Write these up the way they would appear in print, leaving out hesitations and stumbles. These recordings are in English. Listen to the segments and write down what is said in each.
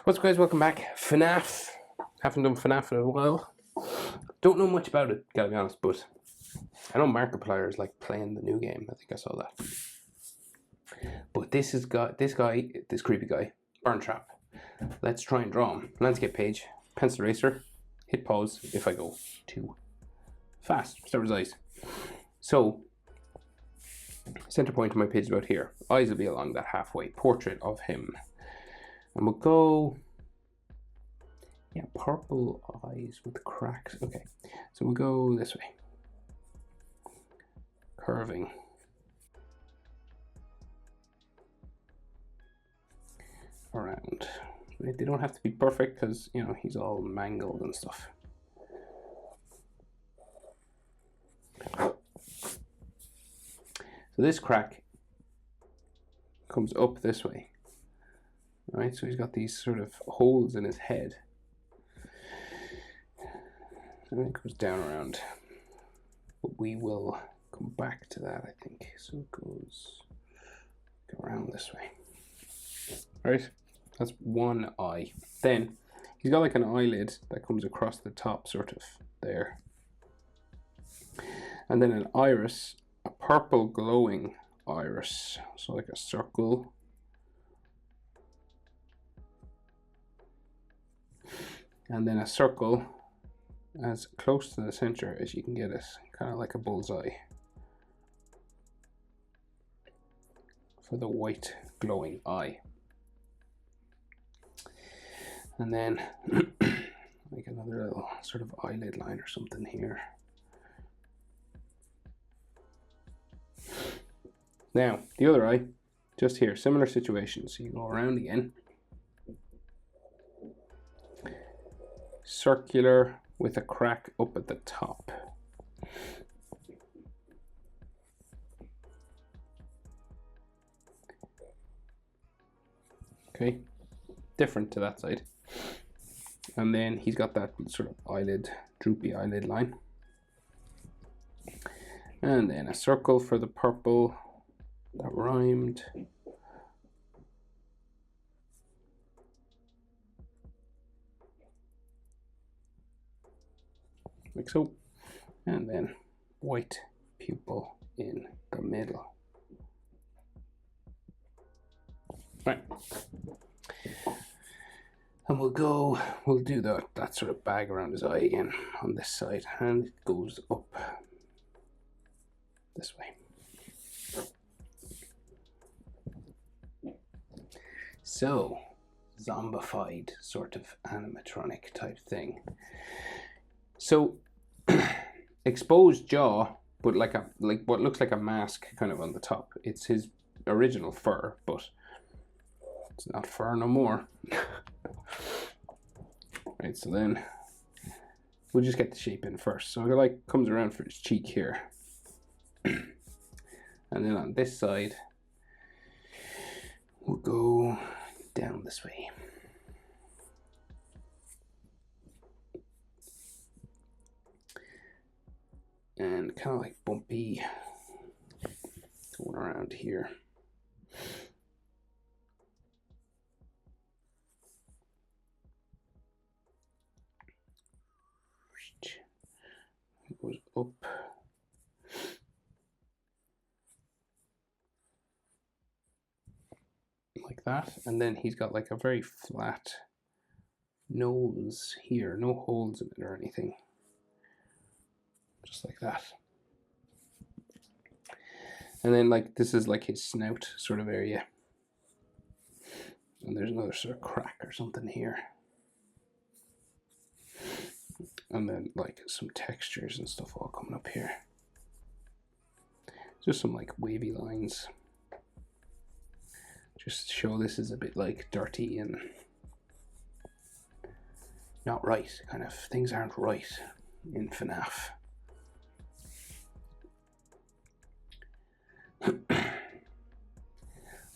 What's up guys, welcome back. FNAF. Haven't done FNAF in a while. Don't know much about it, gotta be honest, but I know Markiplier is like playing the new game. I think I saw that. But this creepy guy, Burntrap. Let's try and draw him. Landscape page, pencil eraser, hit pause if I go too fast. Start with his eyes. So, center point of my page is about here. Eyes will be along that halfway. Portrait of him. And we'll go, yeah, purple eyes with cracks. Okay, so we'll go this way. Curving. Around. They don't have to be perfect because, you know, he's all mangled and stuff. So this crack comes up this way. Right, so he's got these sort of holes in his head. And then it goes down around. But we will come back to that, I think. So it goes around this way. Right, that's one eye. Then he's got like an eyelid that comes across the top, sort of there. And then an iris, a purple glowing iris. So like a circle. And then a circle as close to the center as you can get it, kind of like a bullseye for the white glowing eye. And then like another little sort of eyelid line or something here. Now the other eye, just here, similar situation. So you go around again. Circular with a crack up at the top. Okay, different to that side. And then he's got that sort of eyelid, droopy eyelid line. And then a circle for the purple that rhymed. Like so, and then white pupil in the middle. Right, and we'll do that sort of bag around his eye again on this side, and it goes up this way. So, zombified sort of animatronic type thing. So, exposed jaw, but like what looks like a mask kind of on the top. It's his original fur, but it's not fur no more. Right, so then we'll just get the shape in first. So it like comes around for his cheek here. And then on this side, we'll go down this way. And kind of like bumpy going around here. It goes up. Like that. And then he's got like a very flat nose here. No holes in it or anything. Just like that. And then like this is like his snout sort of area. And there's another sort of crack or something here. And then like some textures and stuff all coming up here. Just some like wavy lines. Just to show this is a bit like dirty and not right. Kind of things aren't right in FNAF.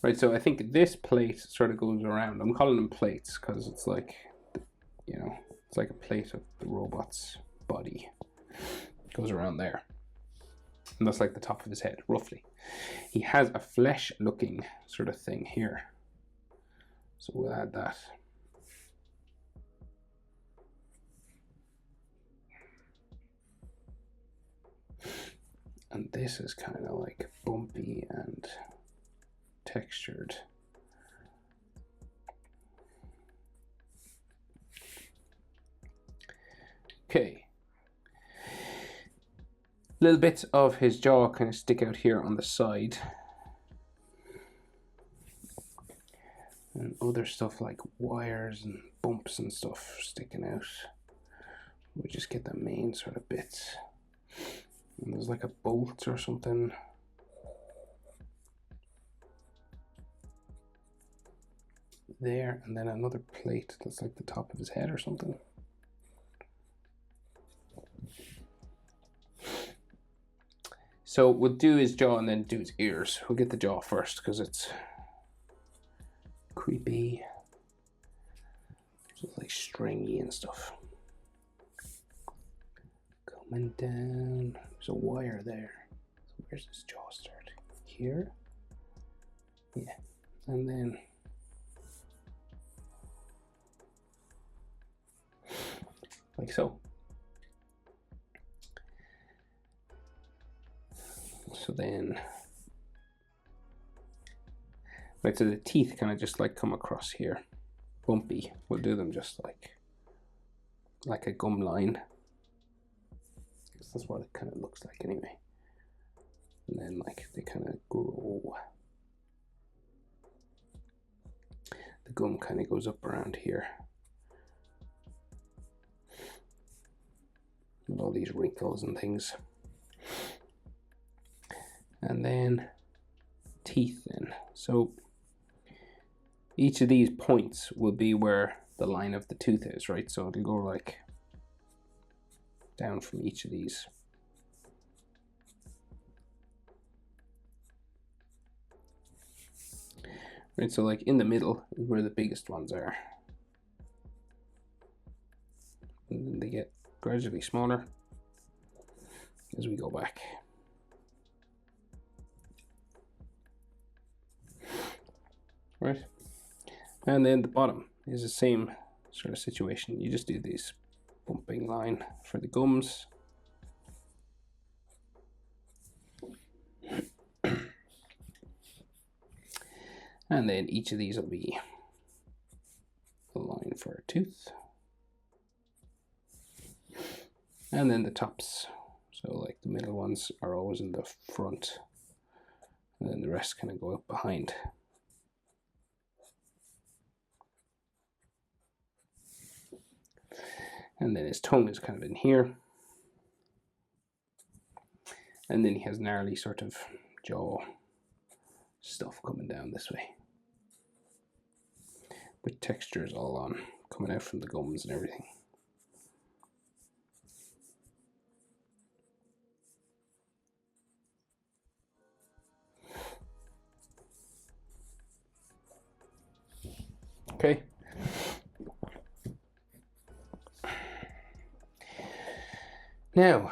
Right, so I think this plate sort of goes around. I'm calling them plates because it's like, you know, it's like a plate of the robot's body. It goes around there. And that's like the top of his head, roughly. He has a flesh-looking sort of thing here. So we'll add that. And this is kind of like bumpy and textured. Okay. Little bits of his jaw kind of stick out here on the side. And other stuff like wires and bumps and stuff sticking out. We just get the main sort of bits. And there's like a bolt or something. There, and then another plate that's like the top of his head or something. So we'll do his jaw and then do his ears. We'll get the jaw first because it's creepy. It's like stringy and stuff. Coming down. There's a wire there. So where's his jaw start? Here? Yeah. And then like so. So then, right, so the teeth kind of just like come across here, bumpy. We'll do them just like a gum line. That's what it kind of looks like anyway. And then like they kind of grow. The gum kind of goes up around here. With all these wrinkles and things. And then teeth then. So each of these points will be where the line of the tooth is, right? So it'll go like down from each of these. Right, so like in the middle is where the biggest ones are. And then they get gradually smaller as we go back. Right, and then the bottom is the same sort of situation. You just do this bumping line for the gums. And then each of these will be a line for a tooth. And then the tops. So like the middle ones are always in the front. And then the rest kind of go up behind. And then his tongue is kind of in here. And then he has gnarly sort of jaw stuff coming down this way. With textures all on, coming out from the gums and everything. Okay. Now,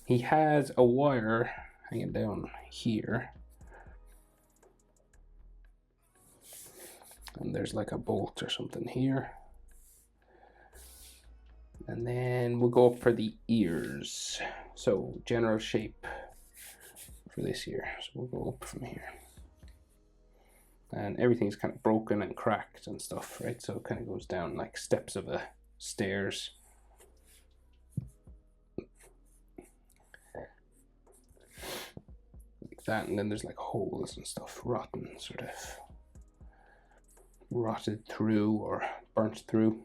he has a wire hanging down here. And there's like a bolt or something here. And then we'll go up for the ears. So general shape for this here. So we'll go up from here. And everything's kind of broken and cracked and stuff, right? So it kind of goes down like steps of a stairs. Like that, and then there's like holes and stuff, rotten, sort of rotted through or burnt through.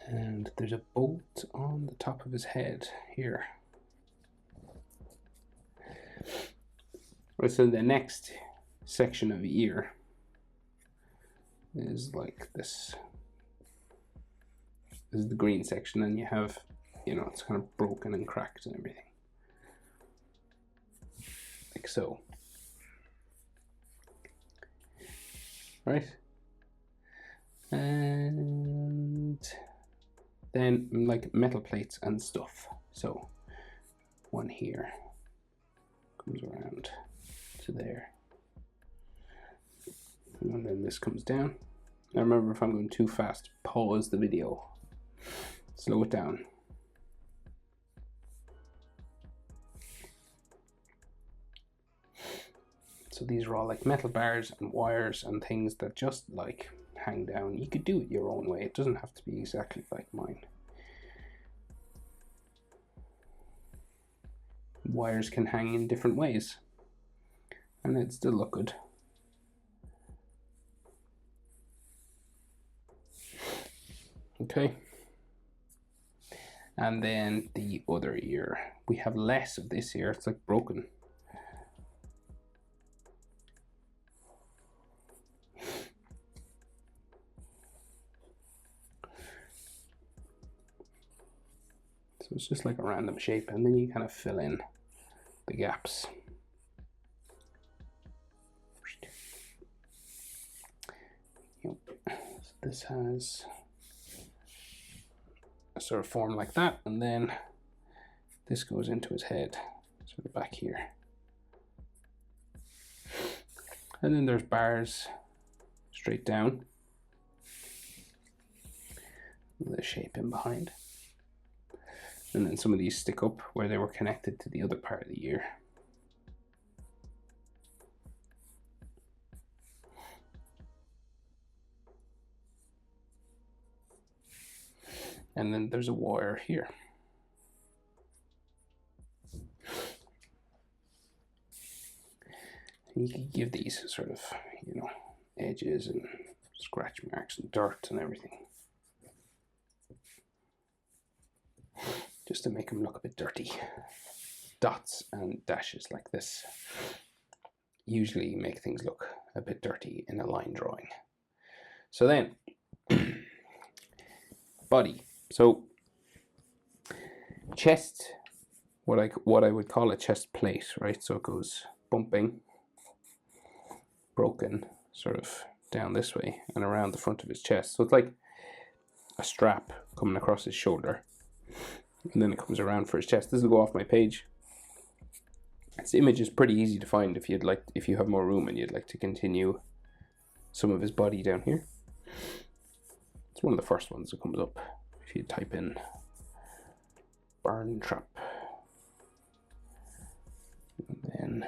And there's a bolt on the top of his head here. Right, so the next section of ear is like this. This is the green section, and you have, you know, it's kind of broken and cracked and everything. Like so. Right? And then like metal plates and stuff. So one here comes around to there. And then this comes down. Now remember, if I'm going too fast, pause the video. Slow it down. So these are all like metal bars and wires and things that just like hang down. You could do it your own way. It doesn't have to be exactly like mine. Wires can hang in different ways and it'd still look good. Okay. And then the other ear. We have less of this ear. It's like broken. So it's just like a random shape, and then you kind of fill in the gaps. Yep. So this has a sort of form like that, and then this goes into his head, sort of back here. And then there's bars straight down, with a shape in behind. And then some of these stick up where they were connected to the other part of the ear. And then there's a wire here. And you could give these sort of, you know, edges and scratch marks and dirt and everything, just to make them look a bit dirty. Dots and dashes like this usually make things look a bit dirty in a line drawing. So then, body. So chest, what I would call a chest plate, right? So it goes bumping, broken, sort of down this way and around the front of his chest. So it's like a strap coming across his shoulder, and then it comes around for his chest. This will go off my page. This image is pretty easy to find if you have more room and you'd like to continue some of his body down here. It's one of the first ones that comes up if you type in Burntrap. And then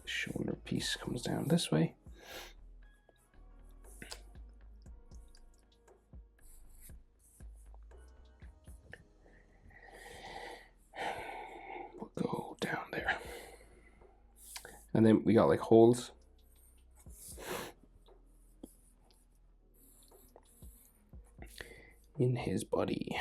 the shoulder piece comes down this way. We'll go down there. And then we got like holes. In his body.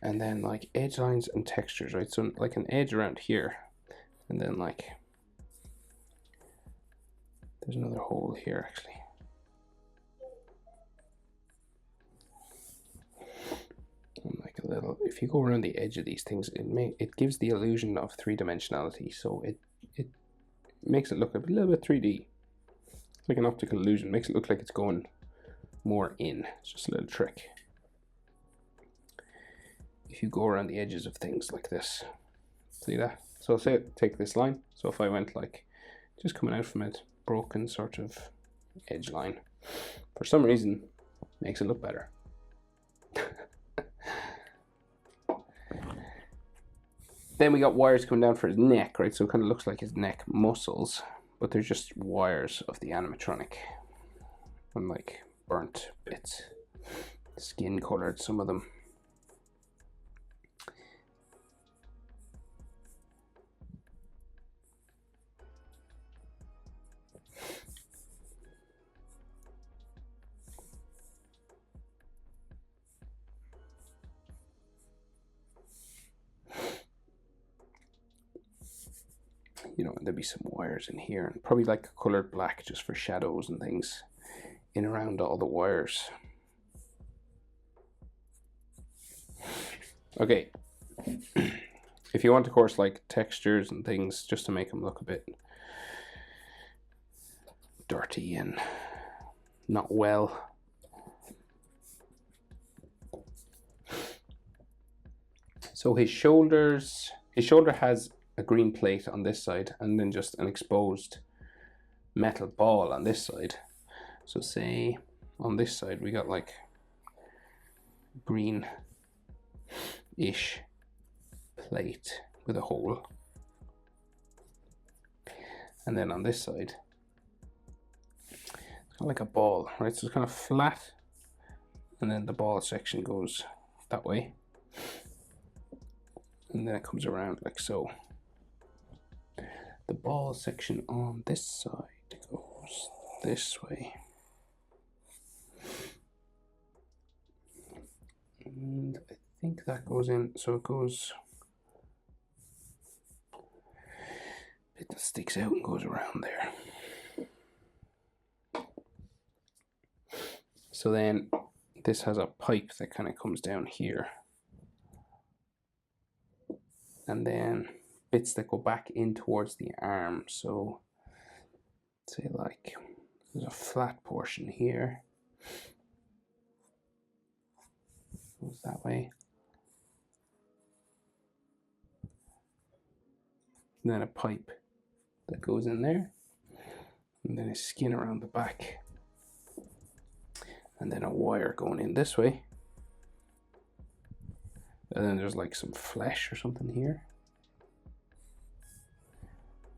And then like edge lines and textures, right? So like an edge around here, and then like there's another hole here actually. And like a little, if you go around the edge of these things, it gives the illusion of three-dimensionality. So it makes it look a little bit 3D, like an optical illusion. Makes it look like it's going more in. It's just a little trick. If you go around the edges of things like this, see that? So say take this line. So if I went like just coming out from it, broken sort of edge line, for some reason makes it look better. Then we got wires coming down for his neck, right? So it kind of looks like his neck muscles, but they're just wires of the animatronic, and like burnt bits, skin colored, some of them. You know, there'd be some wires in here, and probably like colored black just for shadows and things in around all the wires. Okay, if you want, of course, like textures and things just to make them look a bit dirty and not well, So his shoulder has a green plate on this side and then just an exposed metal ball on this side. So say on this side we got like green-ish plate with a hole. And then on this side, it's kind of like a ball, right? So it's kind of flat, and then the ball section goes that way. And then it comes around like so. The ball section on this side goes this way. And I think that goes in, so it goes, it sticks out and goes around there. So then this has a pipe that kind of comes down here. And then bits that go back in towards the arm. So say like there's a flat portion here. Goes that way. And then a pipe that goes in there. And then a skin around the back. And then a wire going in this way. And then there's like some flesh or something here.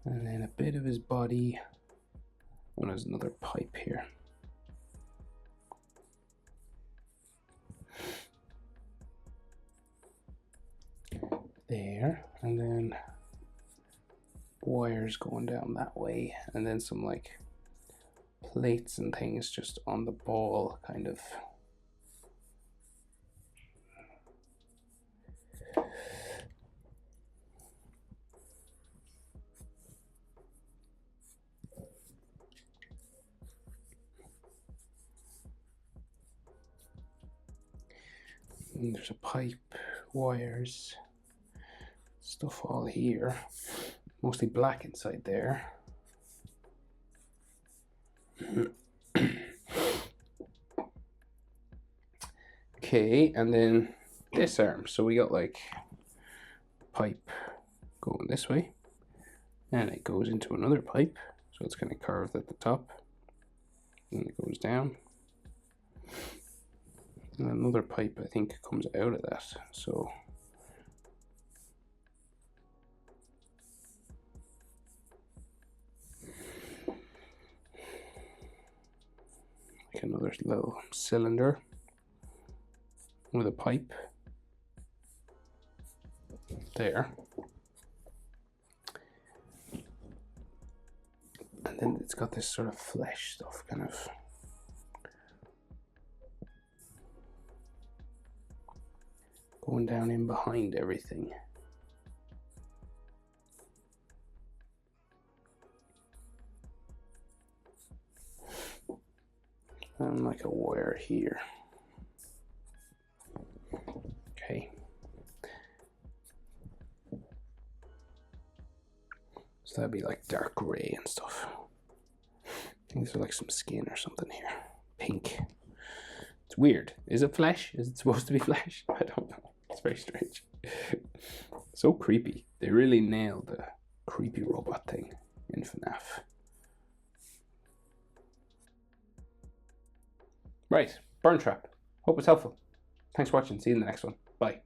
And then a bit of his body. And there's another pipe here. There. And then wires going down that way. And then some like plates and things just on the ball, kind of. And there's a pipe, wires, stuff all here, mostly black inside there. Okay, and then this arm. So we got like pipe going this way, and it goes into another pipe. So it's kind of curved at the top, and it goes down. And another pipe, I think, comes out of that. So like another little cylinder with a pipe there. And then it's got this sort of flesh stuff kind of going down in behind everything. And like a wire here. Okay. So that'd be like dark gray and stuff. I think there's like some skin or something here. Pink. It's weird. Is it flesh? Is it supposed to be flesh? I don't know. It's very strange. So creepy. They really nailed the creepy robot thing in FNAF. Right, Burntrap. Hope it's helpful. Thanks for watching. See you in the next one. Bye.